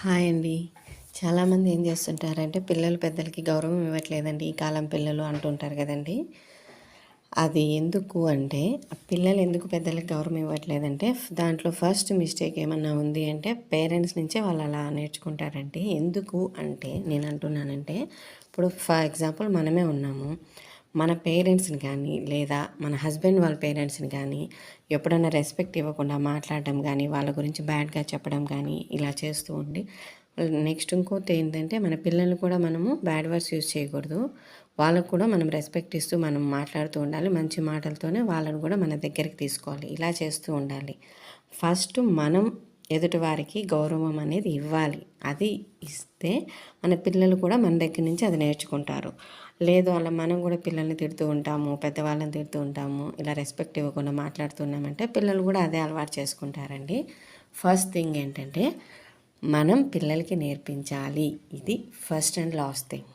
Hi అండి. చాలామంది ఏం చేస్తుంటారంటే పిల్లలు పెద్దలకి గౌరవం ఇవ్వట్లేదండి ఈ కాలం పిల్లలు అంటుంటారు కదండి. అది ఎందుకు అంటే పిల్లలు ఎందుకు పెద్దలకి గౌరవం ఇవ్వట్లేదంటే దాంట్లో ఫస్ట్ మిస్టేక్ ఏమన్నా ఉంది అంటే పేరెంట్స్ నుంచే వాళ్ళు అలా నేర్చుకుంటారండి. ఎందుకు అంటే నేను అంటున్నానంటే ఇప్పుడు ఫర్ ఎగ్జాంపుల్ మనమే ఉన్నాము. మన పేరెంట్స్ని కానీ లేదా మన హస్బెండ్ వాళ్ళ పేరెంట్స్ని కానీ ఎప్పుడన్నా రెస్పెక్ట్ ఇవ్వకుండా మాట్లాడడం కానీ వాళ్ళ గురించి బ్యాడ్గా చెప్పడం కానీ ఇలా చేస్తూ ఉండి నెక్స్ట్ ఇంకోటి ఏంటంటే మన పిల్లల్ని కూడా మనము బ్యాడ్ వర్డ్స్ యూజ్ చేయకూడదు. వాళ్ళకు కూడా మనం రెస్పెక్ట్ ఇస్తూ మనం మాట్లాడుతూ ఉండాలి. మంచి మాటలతోనే వాళ్ళని కూడా మన దగ్గరికి తీసుకోవాలి. ఇలా చేస్తూ ఉండాలి. ఫస్ట్ మనం ఎదుటి వారికి గౌరవం అనేది ఇవ్వాలి. అది ఇస్తే మన పిల్లలు కూడా మన దగ్గర నుంచి అది నేర్చుకుంటారు. లేదు అలా మనం కూడా పిల్లల్ని తిడుతూ ఉంటాము, పెద్దవాళ్ళని తిడుతూ ఉంటాము, ఇలా రెస్పెక్ట్ ఇవ్వకుండా మాట్లాడుతున్నామంటే పిల్లలు కూడా అదే అలవాటు చేసుకుంటారండి. ఫస్ట్ థింగ్ ఏంటంటే మనం పిల్లలకి నేర్పించాలి. ఇది ఫస్ట్ అండ్ లాస్ట్ థింగ్.